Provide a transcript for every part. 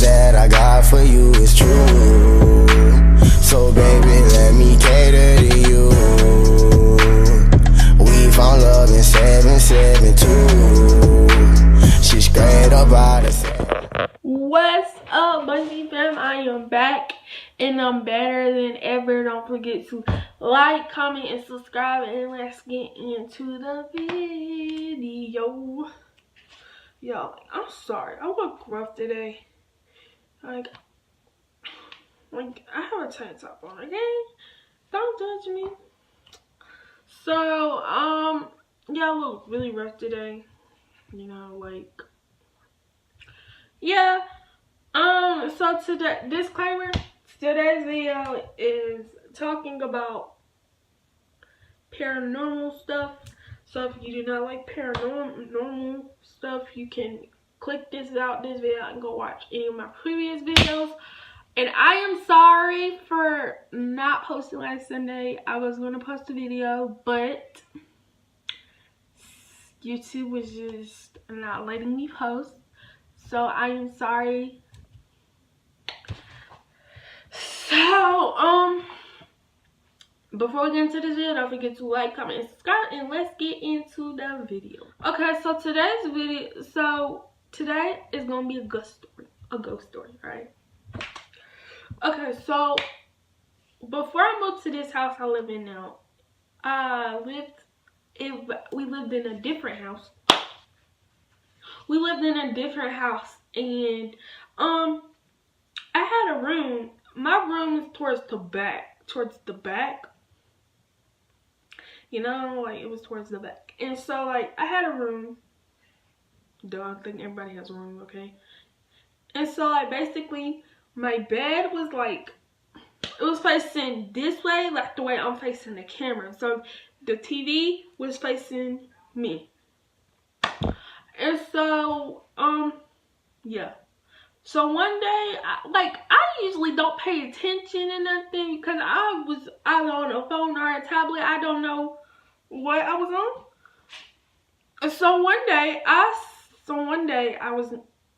that I got for you is true. So baby, let me cater to you. We found love in 772. She's straight up out of 7. What's up, Bungie fam? I am back and I'm better than ever. Don't forget to like, comment, and subscribe, and let's get into the video. Yo, I'm sorry. I look rough today. Like I have a tank top on, okay? Don't judge me. So, yeah, I look really rough today. You know, like, yeah. So today, disclaimer, today's video is talking about paranormal stuff. So if you do not like paranormal stuff, you can click this video and go watch any of my previous videos. And I am sorry for not posting last Sunday. I was going to post a video, but YouTube was just not letting me post. So I am sorry. So, before we get into this video, don't forget to like, comment, and subscribe, and let's get into the video. Okay, so today is gonna be a ghost story, right? Okay, so before I moved to this house I live in now, we lived in a different house. And I had a room. My room is towards the back. You know, like it was towards the back. And so like I had a room. Duh, I think everybody has a room, okay? And so like basically my bed was like, it was facing this way, like the way I'm facing the camera. So the TV was facing me. And so, yeah. So one day, I usually don't pay attention and nothing because I was either on a phone or a tablet. I don't know what I was on. So one day,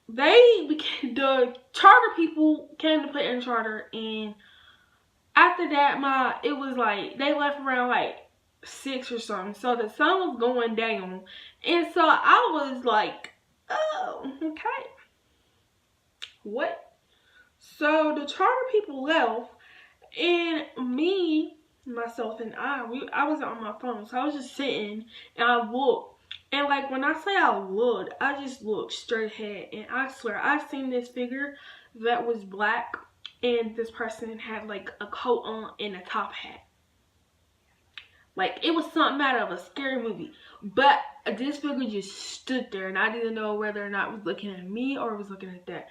the charter people came to put in charter, and after that, it was like, they left around like 6 or something. So the sun was going down, and so I was like, oh, okay. What? So the charter people left, and me, myself, and I wasn't on my phone, so I was just sitting, and I looked. And like when I say I looked, I just looked straight ahead, and I swear I've seen this figure that was black, and this person had like a coat on and a top hat. Like it was something out of a scary movie. But this figure just stood there, and I didn't know whether or not it was looking at me or it was looking at that.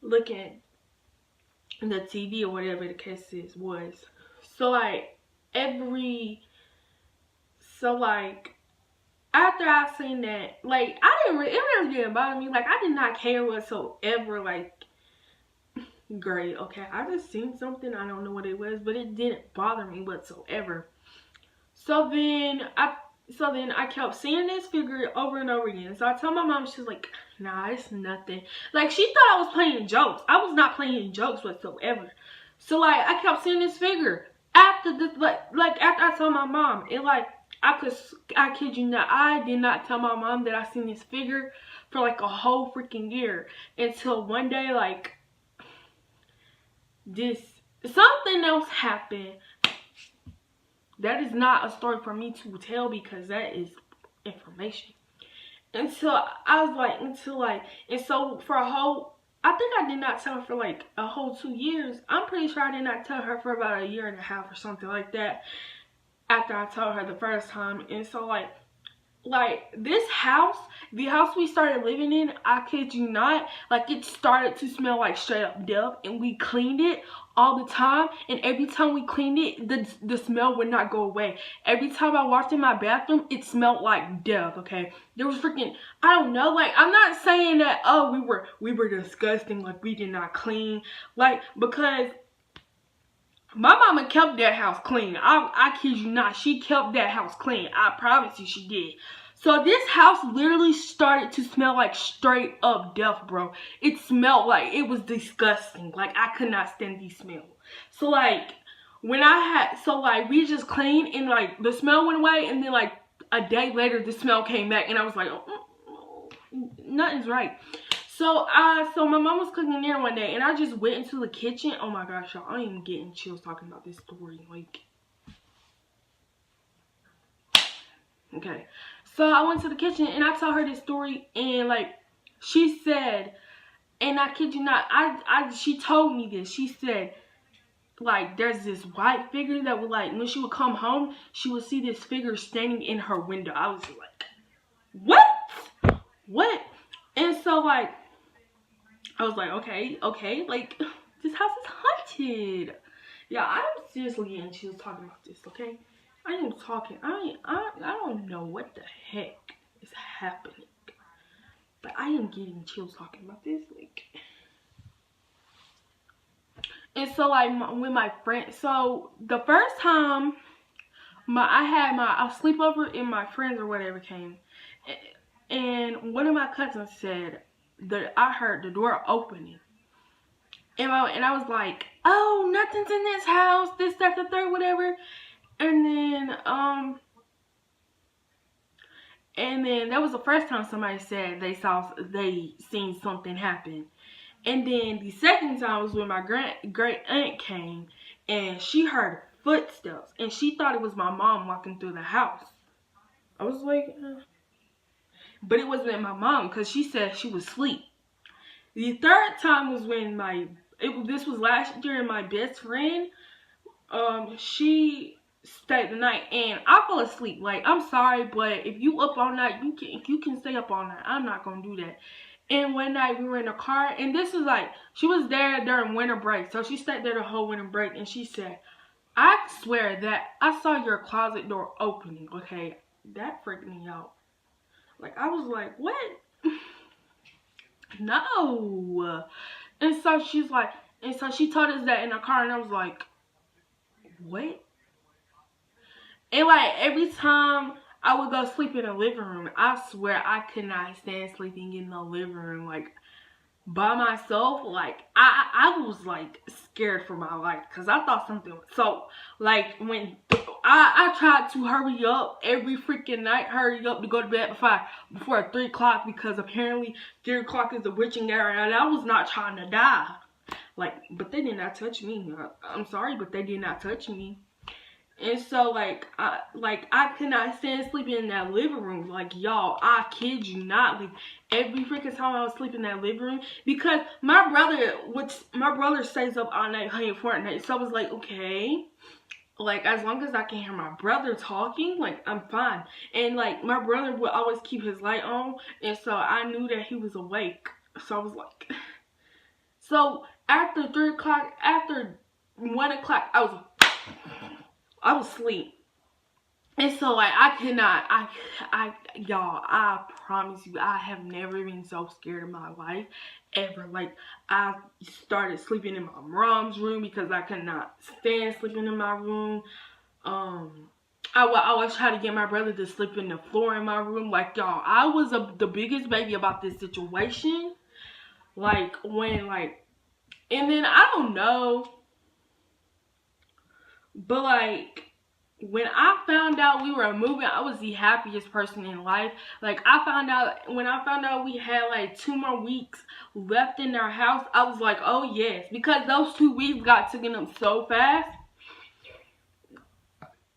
Looking at the TV or whatever the case was. So like after I seen that, like it really didn't bother me. Like I did not care whatsoever. Like, great, okay, I just seen something, I don't know what it was, but it didn't bother me whatsoever. So then I kept seeing this figure over and over again. So I told my mom, she's like, nah, it's nothing. Like she thought I was playing jokes. I was not playing jokes whatsoever. So like I kept seeing this figure after this, like after I told my mom, and like I kid you not, I did not tell my mom that I seen this figure for like a whole freaking year, until one day like something else happened. That is not a story for me to tell because that is information. And so I was like, and so for a whole, I think I did not tell her for like a whole 2 years. I'm pretty sure I did not tell her for about 1.5 years or something like that after I told her the first time. And so like this house, the house we started living in, I kid you not, like it started to smell like straight up death, and we cleaned it all the time, and every time we cleaned it, the smell would not go away. Every time I walked in my bathroom, it smelled like death, okay? There was freaking, I don't know, like I'm not saying that, oh, we were disgusting, like we did not clean, like, because my mama kept that house clean. I kid you not, she kept that house clean. I promise you she did. So this house literally started to smell like straight up death, bro. It smelled like, it was disgusting. Like, I could not stand the smell. So like, when I had, so like, we just cleaned and like, the smell went away, and then like, a day later, the smell came back, and I was like, oh, nothing's right. So so my mom was cooking dinner one day, and I just went into the kitchen. Oh my gosh, y'all, I am getting chills talking about this story. Like, okay. So I went to the kitchen and I told her this story, and like, she said, and I kid you not, she told me this. She said, like, there's this white figure that would, like, when she would come home, she would see this figure standing in her window. I was like, what? And so like, I was like, okay, like, this house is haunted. Yeah, I'm seriously getting chills talking about this, okay? I am talking, I don't know what the heck is happening, but I am getting chills talking about this, like. And so like, with my friend, so the first time I had a sleepover and my friends or whatever came, and one of my cousins said that I heard the door opening, and I was like, oh, nothing's in this house, this, that, the third, whatever. And then that was the first time somebody said they seen something happen. And then the second time was when my great aunt came, and she heard footsteps, and she thought it was my mom walking through the house. I was like, but it wasn't my mom, because she said she was asleep. The third time was when this was last year, and my best friend, she stayed the night, and I fell asleep. Like, I'm sorry, but if you up all night, you can stay up all night. I'm not gonna do that. And one night we were in a car, and this is like, she was there during winter break, so she stayed there the whole winter break, and she said, I swear that I saw your closet door opening. Okay, that freaked me out. Like, I was like, what? No. And so she's like, and so she told us that in the car, and I was like, what? And like, every time I would go sleep in the living room, I swear I could not stand sleeping in the living room, like, by myself. Like, I was like scared for my life, because I thought something was, so like, when I tried to hurry up every freaking night, hurry up to go to bed before 3 o'clock, because apparently 3 o'clock is the witching hour, and I was not trying to die. Like, but they did not touch me. I'm sorry, but they did not touch me. And so like, I could not stand sleeping in that living room. Like, y'all, I kid you not. Like, every freaking time I was sleeping in that living room, because my brother stays up all night playing Fortnite. So I was like, okay, like, as long as I can hear my brother talking, like, I'm fine. And like, my brother would always keep his light on, and so I knew that he was awake. So I was like, so after 3 o'clock, after 1 o'clock, I was asleep. And so like, I cannot, y'all, I promise you, I have never been so scared in my life ever. Like, I started sleeping in my mom's room because I could not stand sleeping in my room. I would always try to get my brother to sleep in the floor in my room. Like, y'all, I was the biggest baby about this situation. Like, when like, and then I don't know, but like, when I found out we were moving, I was the happiest person in life. Like, when I found out we had like 2 more weeks left in our house, I was like, oh yes, because those 2 weeks got taken up so fast.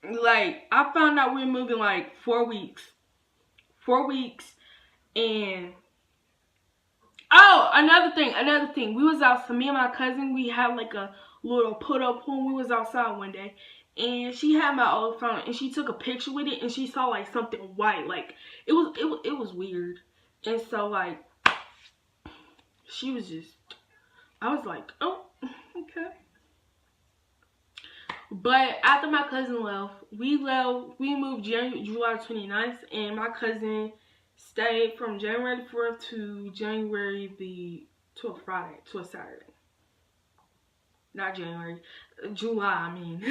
Like, I found out we were moving like 4 weeks. 4 weeks, and oh, another thing. We was out, so me and my cousin, we had like a little put-up pool. We was outside one day, and she had my old phone, and she took a picture with it, and she saw like something white. Like, it was weird. And so like, she was just, I was like, oh, okay. But after my cousin left, we moved July 29th, and my cousin stayed from January 4th to to a Friday, to a Saturday. Not January, July, I mean.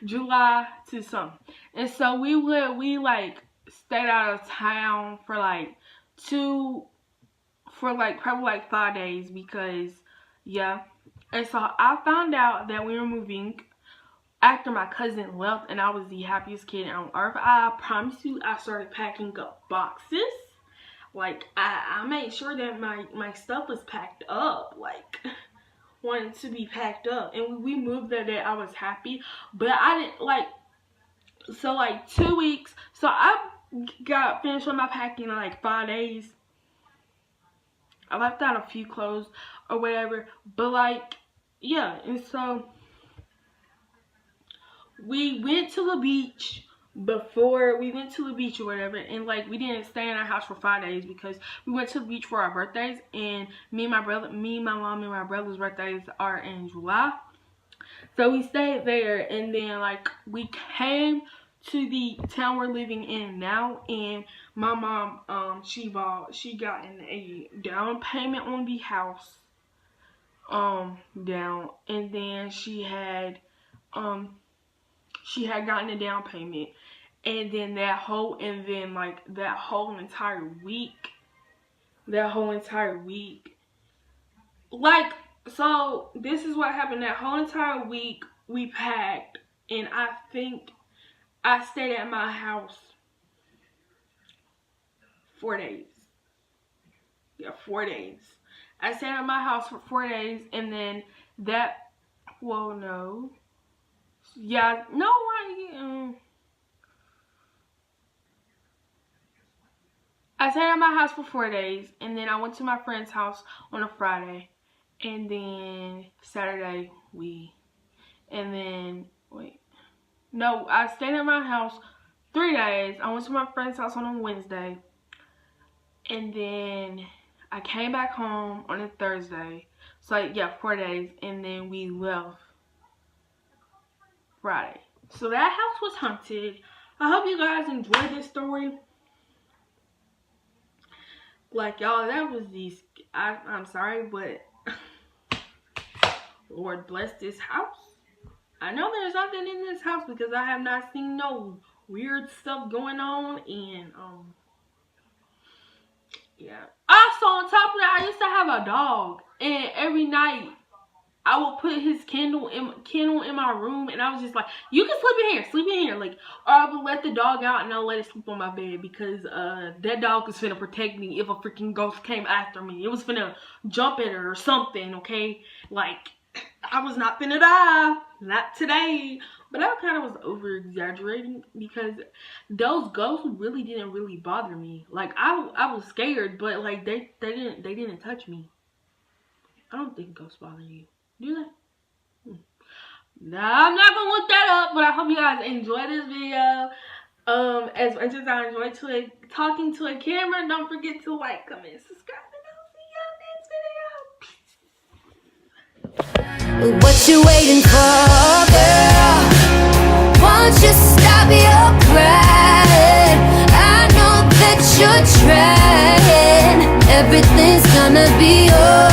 July to something. And so we like stayed out of town for like probably like 5 days because, yeah. And so I found out that we were moving after my cousin left, and I was the happiest kid on earth. I promise you, I started packing up boxes. Like, I made sure that my stuff was packed up. Like, wanted to be packed up. And we moved that day. I was happy. But I didn't, like, so like 2 weeks. So I got finished with my packing in like 5 days. I left out a few clothes or whatever. But like, yeah. And so we went to the beach before we went to the beach or whatever, and like we didn't stay in our house for 5 days because we went to the beach for our birthdays, and me, my mom, and my brother's birthdays are in July. So we stayed there, and then like we came to the town we're living in now, and my mom she got a down payment on the house down, and then she had gotten a down payment, and then that whole entire week, like, so this is what happened. That whole entire week we packed, and I think I stayed at my house 4 days. Yeah, 4 days. I stayed at my house for 4 days, and then that, well, no. Yeah, no, I stayed at my house for 4 days, and then I went to my friend's house on a Friday, and then Saturday I stayed at my house 3 days. I went to my friend's house on a Wednesday, and then I came back home on a Thursday. So yeah, 4 days, and then we left Friday. So that house was haunted. I hope you guys enjoyed this story. Like, y'all, that was I'm sorry, but Lord bless this house. I know there's something in this house because I have not seen no weird stuff going on, and yeah. Also, on top of that, I used to have a dog, and every night I would put his kennel in my room, and I was just like, you can sleep in here, like, or I would let the dog out and I'll let it sleep on my bed because that dog was finna protect me if a freaking ghost came after me. It was finna jump at her or something, okay? Like, I was not finna die, not today. But I kind of was over exaggerating because those ghosts really didn't really bother me. Like, I was scared, but like they didn't touch me. I don't think ghosts bother you. Do they? Nah, I'm not gonna look that up, but I hope you guys enjoy this video. As much as I enjoy talking to a camera, don't forget to like, comment, subscribe, and I'll see y'all next video. Peace. What you waiting for, girl? Won't you stop your crying? I know that you're trying. Everything's gonna be alright.